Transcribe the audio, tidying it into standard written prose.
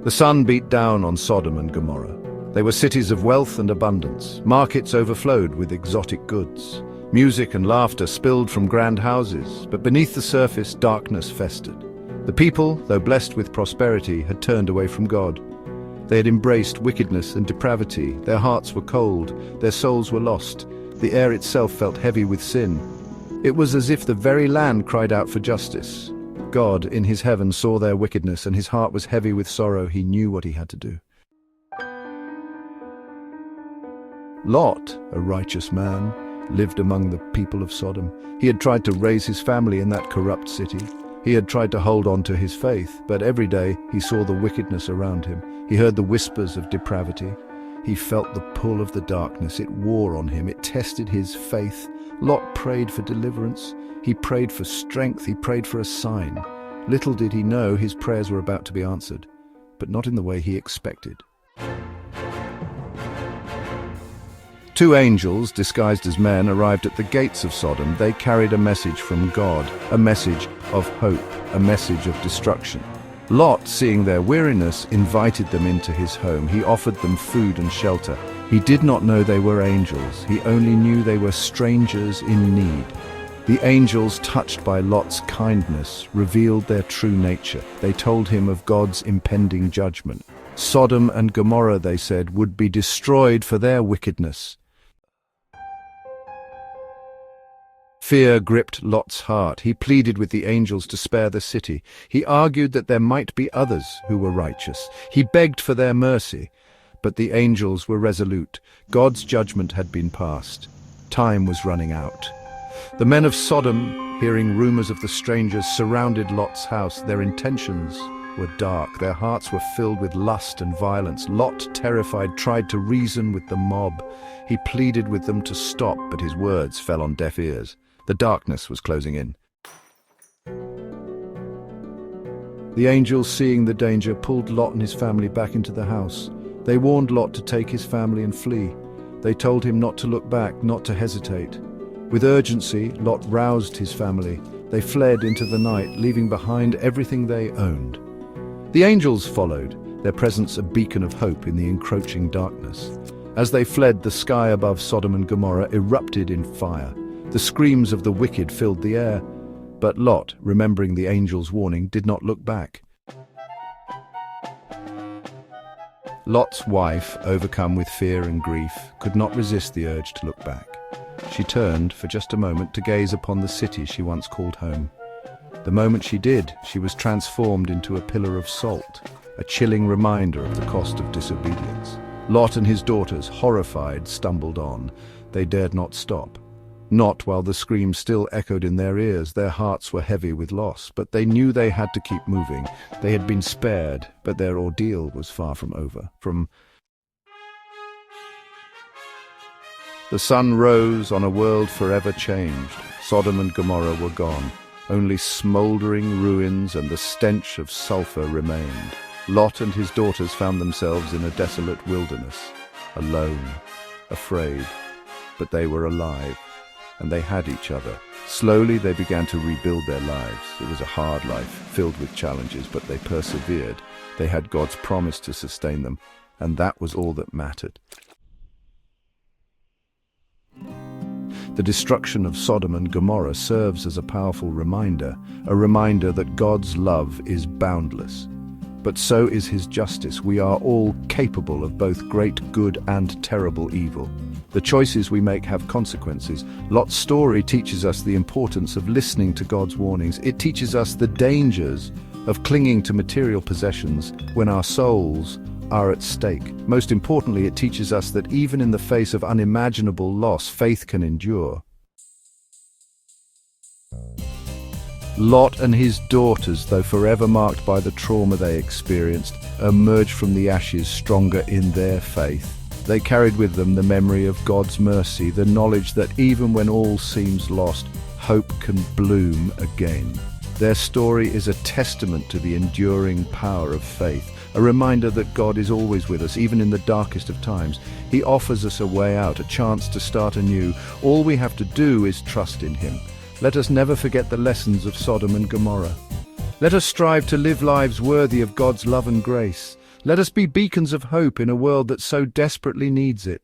The sun beat down on Sodom and Gomorrah. They were cities of wealth and abundance. Markets overflowed with exotic goods. Music and laughter spilled from grand houses, but beneath the surface, darkness festered. The people, though blessed with prosperity, had turned away from God. They had embraced wickedness and depravity. Their hearts were cold, their souls were lost. The air itself felt heavy with sin. It was as if the very land cried out for justice. God, in his heaven, saw their wickedness, and his heart was heavy with sorrow. He knew what he had to do. Lot, a righteous man, lived among the people of Sodom. He had tried to raise his family in that corrupt city. He had tried to hold on to his faith, but every day he saw the wickedness around him. He heard the whispers of depravity. He felt the pull of the darkness. It wore on him. It tested his faith. Lot prayed for deliverance. He prayed for strength. He prayed for a sign. Little did he know his prayers were about to be answered, but not in the way he expected. Two angels, disguised as men, arrived at the gates of Sodom. They carried a message from God, a message of hope, a message of destruction. Lot, seeing their weariness, invited them into his home. He offered them food and shelter. He did not know they were angels. He only knew they were strangers in need. The angels, touched by Lot's kindness, revealed their true nature. They told him of God's impending judgment. Sodom and Gomorrah, they said, would be destroyed for their wickedness. Fear gripped Lot's heart. He pleaded with the angels to spare the city. He argued that there might be others who were righteous. He begged for their mercy. But the angels were resolute. God's judgment had been passed. Time was running out. The men of Sodom, hearing rumors of the strangers, surrounded Lot's house. Their intentions were dark. Their hearts were filled with lust and violence. Lot, terrified, tried to reason with the mob. He pleaded with them to stop, but his words fell on deaf ears. The darkness was closing in. The angels, seeing the danger, pulled Lot and his family back into the house. They warned Lot to take his family and flee. They told him not to look back, not to hesitate. With urgency, Lot roused his family. They fled into the night, leaving behind everything they owned. The angels followed, their presence a beacon of hope in the encroaching darkness. As they fled, the sky above Sodom and Gomorrah erupted in fire. The screams of the wicked filled the air, but Lot, remembering the angel's warning, did not look back. Lot's wife, overcome with fear and grief, could not resist the urge to look back. She turned for just a moment to gaze upon the city she once called home. The moment she did, she was transformed into a pillar of salt, a chilling reminder of the cost of disobedience. Lot and his daughters, horrified, stumbled on. They dared not stop. Not while the screams still echoed in their ears. Their hearts were heavy with loss, but they knew they had to keep moving. They had been spared, but their ordeal was far from over. The sun rose on a world forever changed. Sodom and Gomorrah were gone. Only smouldering ruins and the stench of sulfur remained. Lot and his daughters found themselves in a desolate wilderness, alone, afraid, but they were alive. And they had each other. Slowly they began to rebuild their lives. It was a hard life, filled with challenges, but they persevered. They had God's promise to sustain them, and that was all that mattered. The destruction of Sodom and Gomorrah serves as a powerful reminder, a reminder that God's love is boundless. But so is his justice. We are all capable of both great good and terrible evil. The choices we make have consequences. Lot's story teaches us the importance of listening to God's warnings. It teaches us the dangers of clinging to material possessions when our souls are at stake. Most importantly, it teaches us that even in the face of unimaginable loss, faith can endure. Lot and his daughters, though forever marked by the trauma they experienced, emerged from the ashes stronger in their faith. They carried with them the memory of God's mercy, the knowledge that even when all seems lost, hope can bloom again. Their story is a testament to the enduring power of faith, a reminder that God is always with us, even in the darkest of times. He offers us a way out, a chance to start anew. All we have to do is trust in him. Let us never forget the lessons of Sodom and Gomorrah. Let us strive to live lives worthy of God's love and grace. Let us be beacons of hope in a world that so desperately needs it.